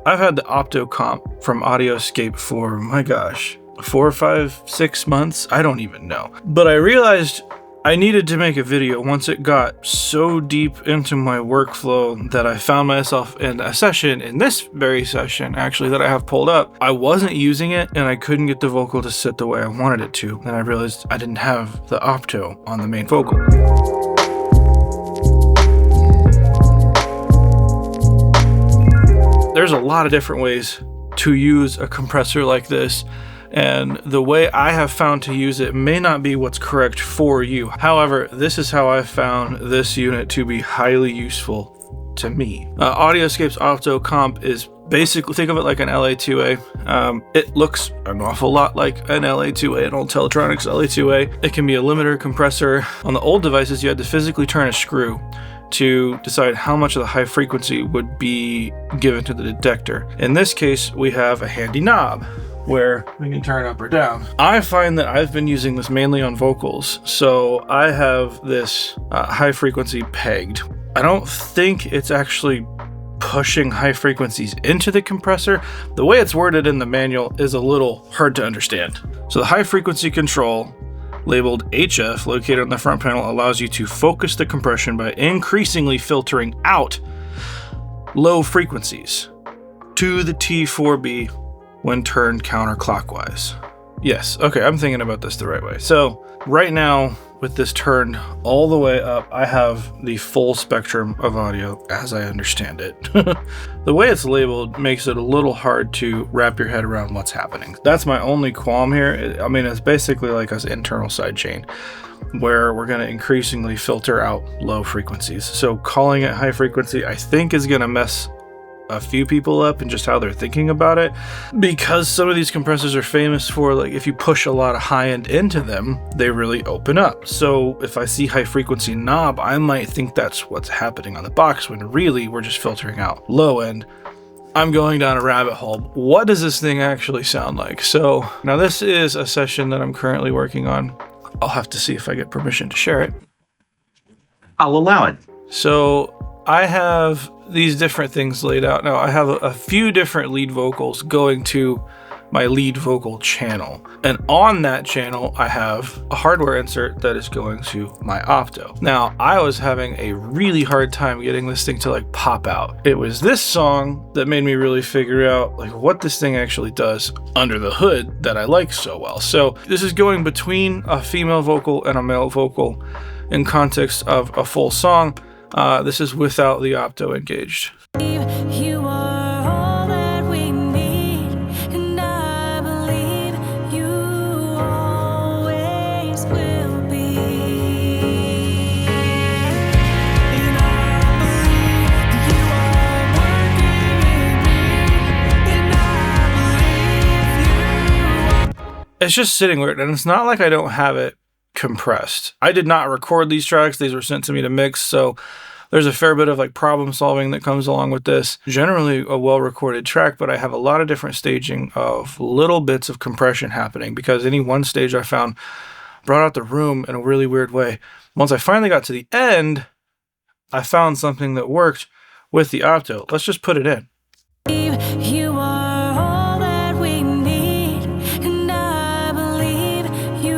I've had the Opto comp from AudioScape for, my gosh, 4, 5, 6 months. I don't even know. But I realized I needed to make a video once it got so deep into my workflow that I found myself in a session, in this very session actually, that I have pulled up. I wasn't using it and I couldn't get the vocal to sit the way I wanted it to. And I realized I didn't have the Opto on the main vocal. There's a lot of different ways to use a compressor like this. And the way I have found to use it may not be what's correct for you. However, this is how I found this unit to be highly useful to me. AudioScape's Opto comp is basically, think of it like an LA2A. It looks an awful lot like an LA2A, an old Teletronics LA2A. It can be a limiter, compressor. On the old devices, you had to physically turn a screw to decide how much of the high frequency would be given to the detector. In this case, we have a handy knob where we can turn up or down. I find that I've been using this mainly on vocals, so I have this high frequency pegged. I don't think it's actually pushing high frequencies into the compressor. The way it's worded in the manual is a little hard to understand. So the high frequency control, labeled HF, located on the front panel, allows you to focus the compression by increasingly filtering out low frequencies to the T4B when turned counterclockwise. Yes, okay, I'm thinking about this the right way. So right now, with this turned all the way up, I have the full spectrum of audio as I understand it. The way it's labeled makes it a little hard to wrap your head around what's happening. That's my only qualm here. I mean, it's basically like an internal sidechain where we're going to increasingly filter out low frequencies. So calling it high frequency, I think, is going to mess a few people up and just how they're thinking about it, because some of these compressors are famous for, like, if you push a lot of high end into them, they really open up. So if I see high frequency knob, I might think that's what's happening on the box, when really we're just filtering out low end. I'm going down a rabbit hole. What does this thing actually sound like? So now this is a session that I'm currently working on. I'll have to see if I get permission to share it. I'll allow it. So I have these different things laid out. Now I have a few different lead vocals going to my lead vocal channel. And on that channel, I have a hardware insert that is going to my Opto. Now, I was having a really hard time getting this thing to like pop out. It was this song that made me really figure out like what this thing actually does under the hood that I like so well. So this is going between a female vocal and a male vocal in context of a full song. This is without the Opto engaged. You are all that we need, and I believe you always will be. And I believe you are working in me, and I believe you are. It's just sitting weird, and it's not like I don't have it compressed. I did not record these tracks. These were sent to me to mix, so there's a fair bit of like problem solving that comes along with this. Generally a well-recorded track, but I have a lot of different staging of little bits of compression happening, because any one stage I found brought out the room in a really weird way. Once I finally got to the end, I found something that worked with the Opto. Let's just put it in. You are all that we need, and I believe you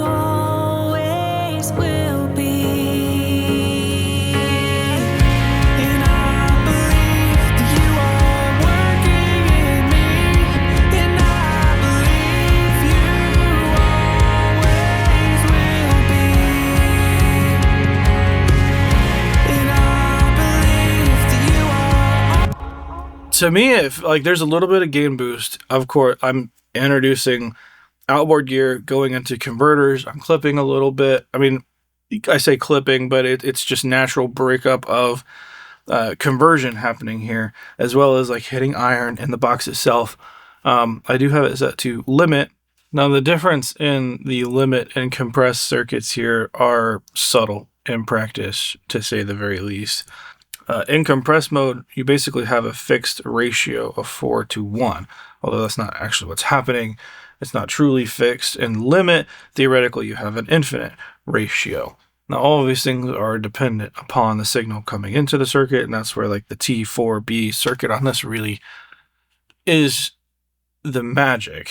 always will be. And I believe that you are working in me, and I believe you always will be. And I believe that you are. To me, if like there's a little bit of gain boost, of course, I'm introducing outboard gear, going into converters. I'm clipping a little bit. I mean, I say clipping, but it's just natural breakup of conversion happening here, as well as like hitting iron in the box itself. I do have it set to limit. Now, the difference in the limit and compress circuits here are subtle in practice, to say the very least. In compress mode, you basically have a fixed ratio of 4:1, although that's not actually what's happening. It's not truly fixed. In limit, theoretically, you have an infinite ratio. Now, all of these things are dependent upon the signal coming into the circuit, and that's where like the T4B circuit on this really is the magic,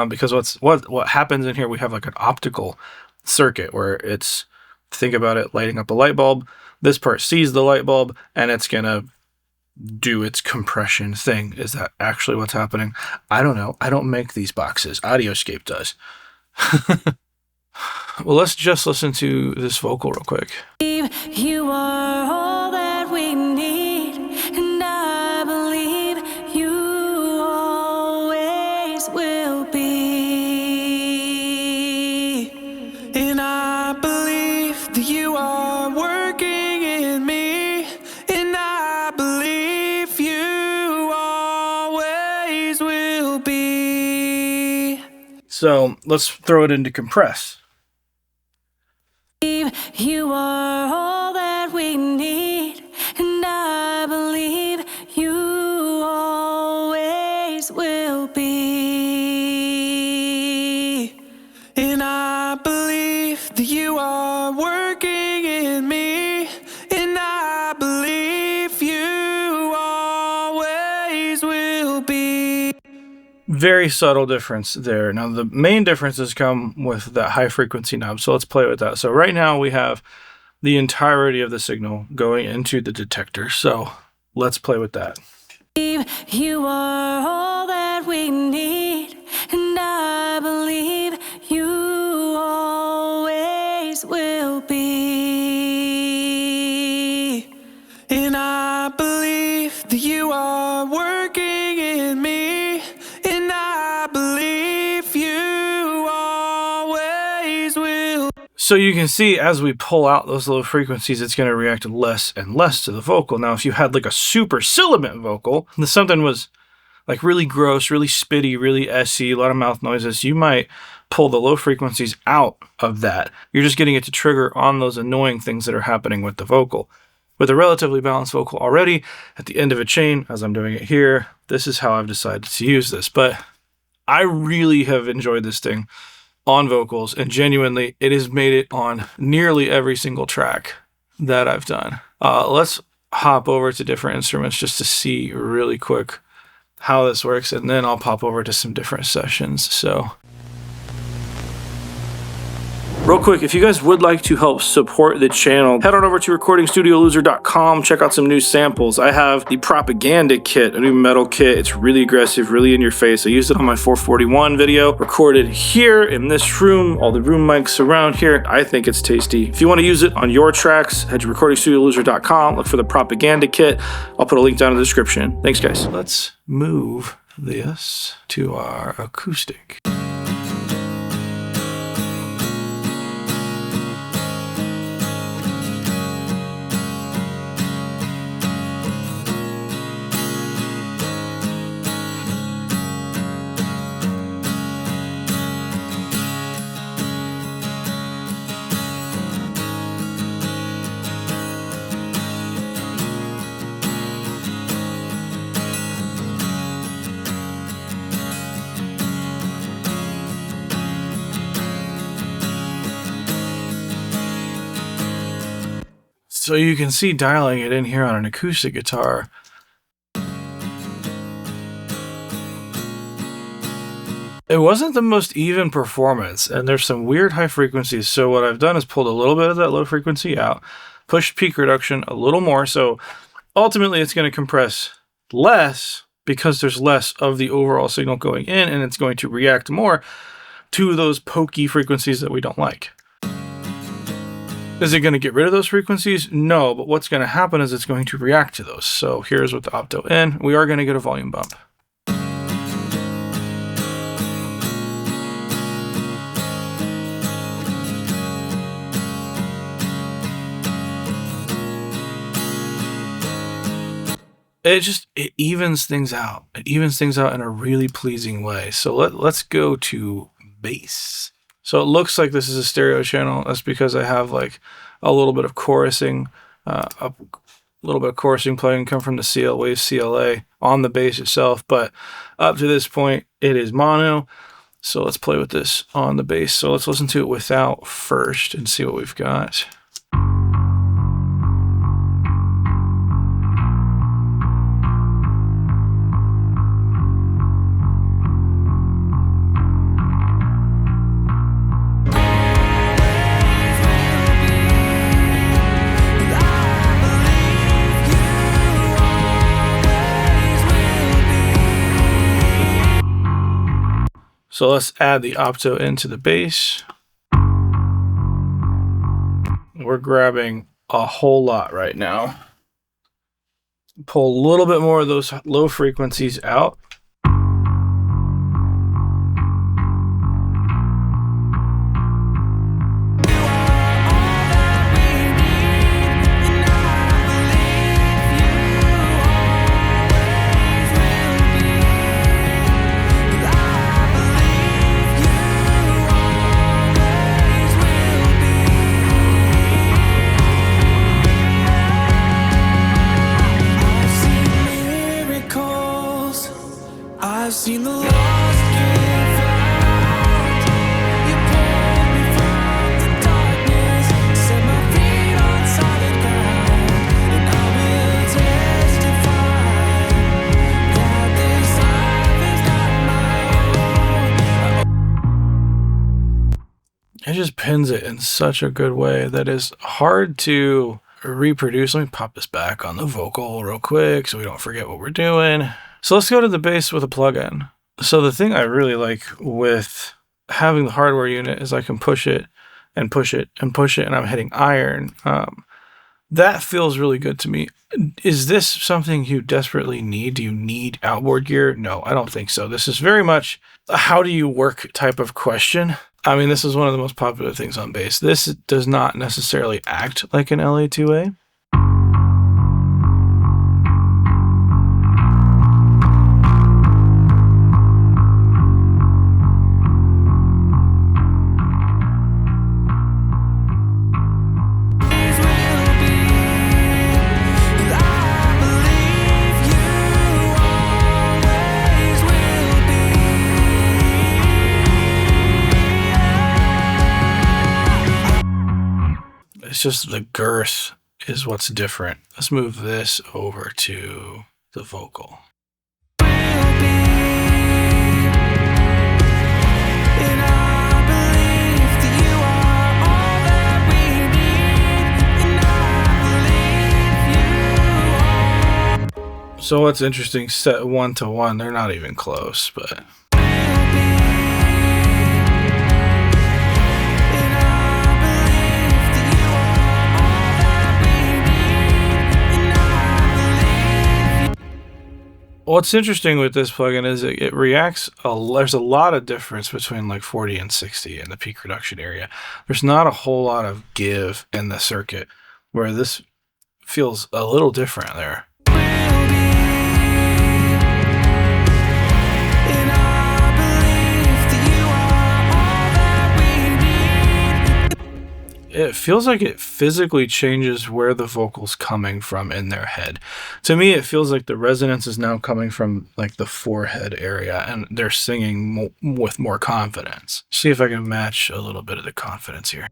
because what happens in here, we have like an optical circuit where it's, think about it, lighting up a light bulb. This part sees the light bulb and it's gonna do its compression thing. Is that actually what's happening? I don't know. I don't make these boxes. AudioScape does. Well, let's just listen to this vocal real quick. You are all that we need, and I believe you always will be. And I believe that you are working in me, and I believe you always will be. So let's throw it into compress. You are all that we need, and I believe you always will be. And I believe that you are working in me, and I believe you always will be. Very subtle difference there. Now the main differences come with that high frequency knob. So let's play with that. So right now we have the entirety of the signal going into the detector. So let's play with that. You are all that we need, and I believe you always will be. And I believe that you are working in me, and I believe you always will. So you can see as we pull out those low frequencies, it's going to react less and less to the vocal. Now, if you had like a super sibilant vocal, and something was like really gross, really spitty, really SE, a lot of mouth noises, you might pull the low frequencies out of that. You're just getting it to trigger on those annoying things that are happening with the vocal. With a relatively balanced vocal already, at the end of a chain, as I'm doing it here, this is how I've decided to use this. But I really have enjoyed this thing on vocals, and genuinely, it has made it on nearly every single track that I've done. Let's hop over to different instruments just to see really quick how this works, and then I'll pop over to some different sessions. So real quick, if you guys would like to help support the channel, head on over to recordingstudioloser.com, check out some new samples. I have the Propaganda kit, a new metal kit. It's really aggressive, really in your face. I used it on my 441 video, recorded here in this room, all the room mics around here. I think it's tasty. If you want to use it on your tracks, head to recordingstudioloser.com, look for the Propaganda kit. I'll put a link down in the description. Thanks, guys. Let's move this to our acoustic. So you can see dialing it in here on an acoustic guitar. It wasn't the most even performance, and there's some weird high frequencies. So what I've done is pulled a little bit of that low frequency out, pushed peak reduction a little more. So ultimately it's going to compress less because there's less of the overall signal going in, and it's going to react more to those pokey frequencies that we don't like. Is it going to get rid of those frequencies? No, but what's going to happen is it's going to react to those. So here's with the Opto in, we are going to get a volume bump. It evens things out. It evens things out in a really pleasing way. So let's go to bass. So it looks like this is a stereo channel. That's because I have like a little bit of chorusing, playing come from the CL Wave CLA on the bass itself. But up to this point, it is mono. So let's play with this on the bass. So let's listen to it without first and see what we've got. So let's add the opto into the bass. We're grabbing a whole lot right now. Pull a little bit more of those low frequencies out. I've seen the lost get found. You pulled me from the darkness, set my feet on solid ground, and I will testify that this life is not my own. It just pins it in such a good way that is hard to reproduce. Let me pop this back on the vocal real quick so we don't forget what we're doing. So let's go to the bass with a plugin. So the thing I really like with having the hardware unit is I can push it and push it and push it, and I'm hitting iron. That feels really good to me. Is this something you desperately need? Do you need outboard gear? No, I don't think so. This is very much a how do you work type of question. I mean, this is one of the most popular things on bass. This does not necessarily act like an LA2A. It's just the girth is what's different. Let's move this over to the vocal. So what's interesting, set 1 to 1, they're not even close, but what's interesting with this plugin is it reacts, there's a lot of difference between like 40 and 60 in the peak reduction area. There's not a whole lot of give in the circuit, where this feels a little different there. It feels like it physically changes where the vocal's coming from in their head. To me, it feels like the resonance is now coming from like the forehead area, and they're singing with more confidence. See if I can match a little bit of the confidence here.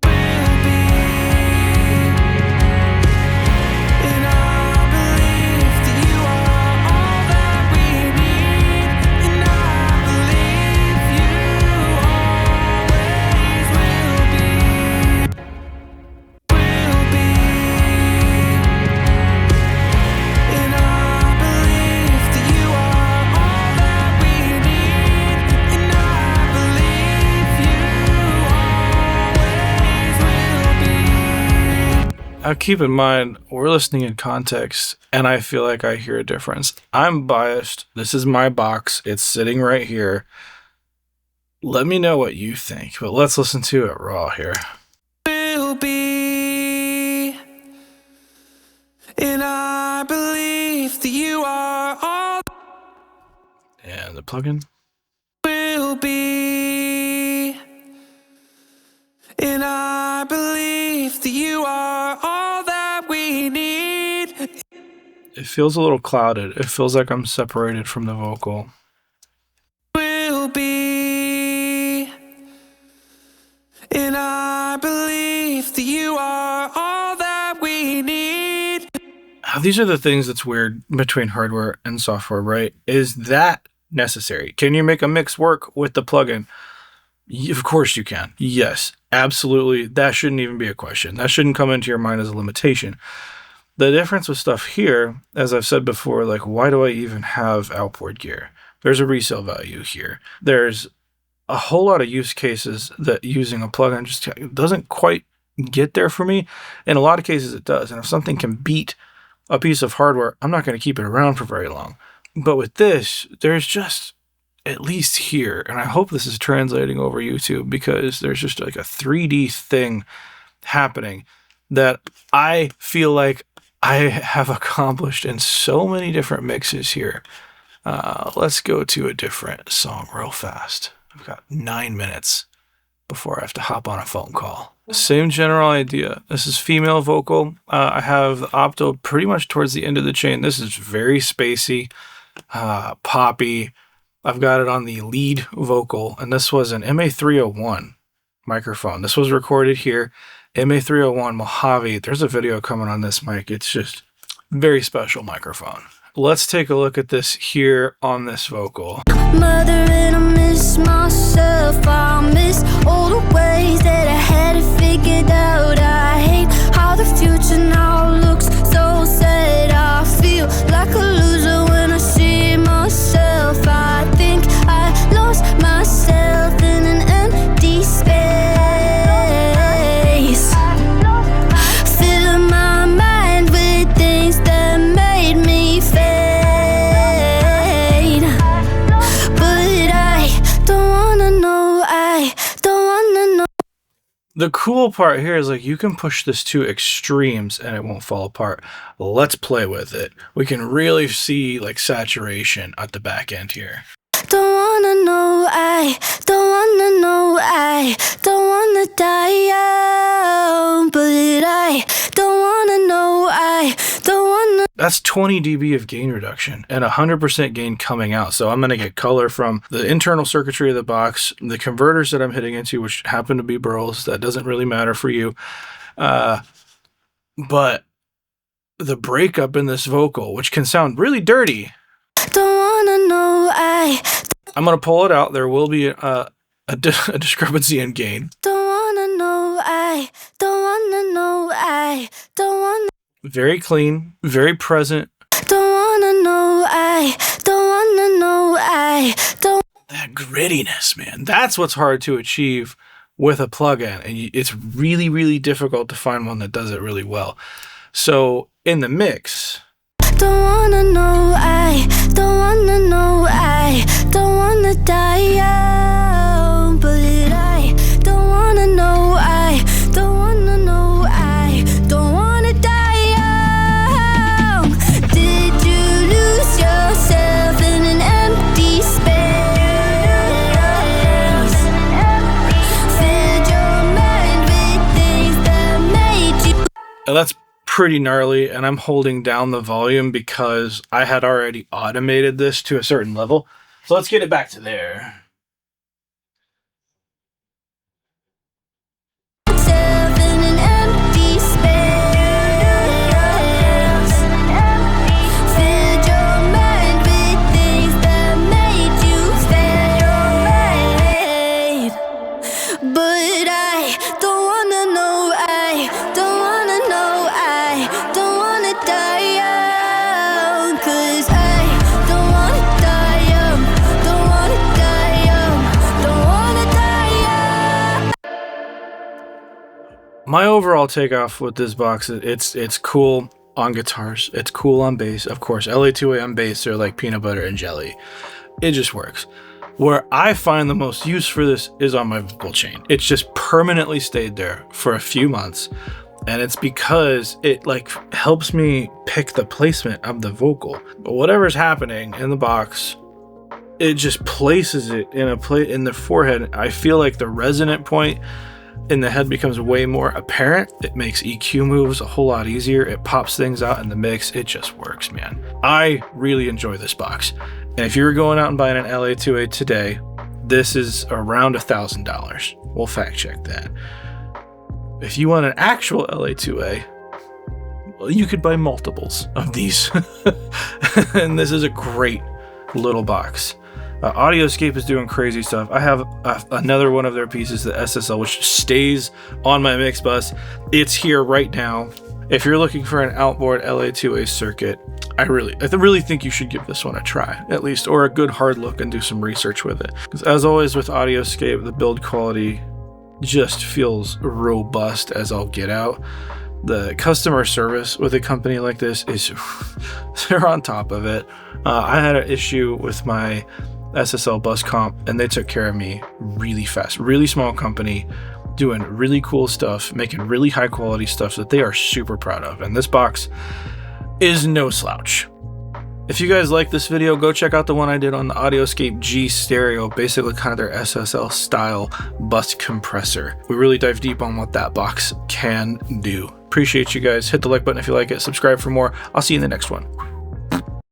Keep in mind, we're listening in context, and I feel like I hear a difference. I'm biased. This is my box. It's sitting right here. Let me know what you think, but let's listen to it raw here. Will be, and I believe that you are all. And the plugin. Will be, and I believe that you are all that we need. It feels a little clouded. It feels like I'm separated from the vocal. Will be, and I believe that you are all that we need. These are the things that's weird between hardware and software, right? Is that necessary? Can you make a mix work with the plugin? Of course you can. Yes, absolutely. That shouldn't even be a question. That shouldn't come into your mind as a limitation. The difference with stuff here, as I've said before, like, why do I even have outboard gear? There's a resale value here. There's a whole lot of use cases that using a plugin just doesn't quite get there for me. In a lot of cases it does. And if something can beat a piece of hardware, I'm not going to keep it around for very long. But with this, there's just, at least here, and I hope this is translating over YouTube, because there's just like a 3D thing happening that I feel like I have accomplished in so many different mixes here. Let's go to a different song real fast. I've got 9 minutes before I have to hop on a phone call. Same general idea. This is female vocal. I have the opto pretty much towards the end of the chain. This is very spacey, poppy. I've got it on the lead vocal, and this was an MA301 microphone. This was recorded here. MA301 Mojave. There's a video coming on this mic. It's just very special microphone. Let's take a look at this here on this vocal. Mother, and I miss myself. I miss all the ways that I had it figured out. I hate how the future now looks so sad. I feel like a loser when I see myself. I think I lost myself in an empty space. Filling my mind with things that made me fade. But I don't wanna know, I don't wanna know. The cool part here is like you can push this to extremes and it won't fall apart. Let's play with it. We can really see like saturation at the back end here. Don't wanna know, I don't wanna know, I don't wanna die out. But I don't wanna know, I don't wanna. That's 20 dB of gain reduction and 100% gain coming out. So I'm going to get color from the internal circuitry of the box, the converters that I'm hitting into, which happen to be burls. That doesn't really matter for you. But the breakup in this vocal, which can sound really dirty. Don't wanna know, I'm going to pull it out. There will be a discrepancy in gain. don't wanna know, I don't wanna know, I don't wanna. Very clean, very present. Don't wanna know, I don't wanna know, I don't. That grittiness, man. That's what's hard to achieve with a plugin. And it's really, really difficult to find one that does it really well. So in the mix, Don't wanna know, I don't wanna know, I don't wanna die out. But I don't wanna know, I don't wanna know, I don't wanna die out. Did you lose yourself in an empty space? Filled your mind with things that made you. that's pretty gnarly, and I'm holding down the volume because I had already automated this to a certain level. So let's get it back to there. Yourself in an empty space. Filled your mind with things that made you fade. But I don't wanna know, I don't wanna know, I don't wanna die young. 'Cause I don't wanna die young, don't wanna die young, don't wanna die young. My overall takeoff with this box, it's cool on guitars, it's cool on bass. Of course, LA2A on bass, they're like peanut butter and jelly. It just works. Where I find the most use for this is on my vocal chain. It's just permanently stayed there for a few months. And it's because it like helps me pick the placement of the vocal. But whatever's happening in the box, it just places it in a place in the forehead. I feel like the resonant point in the head becomes way more apparent. It makes EQ moves a whole lot easier. It pops things out in the mix. It just works, man. I really enjoy this box. And if you're going out and buying an LA2A today, this is around $1,000. We'll fact check that. If you want an actual LA2A, well, you could buy multiples of these. And this is a great little box. AudioScape is doing crazy stuff. I have another one of their pieces, the SSL, which stays on my mix bus. It's here right now. If you're looking for an outboard LA2A circuit, I really think you should give this one a try, at least, or a good hard look and do some research with it. Because as always with AudioScape, the build quality just feels robust as all get out. The customer service with a company like this is, they're on top of it. I had an issue with my SSL bus comp and they took care of me really fast. Really small company, doing really cool stuff, making really high quality stuff that they are super proud of. And this box is no slouch. If you guys like this video, go check out the one I did on the AudioScape G stereo, basically kind of their SSL style bus compressor. We really dive deep on what that box can do. Appreciate you guys. Hit the like button if you like it. Subscribe for more. I'll see you in the next one.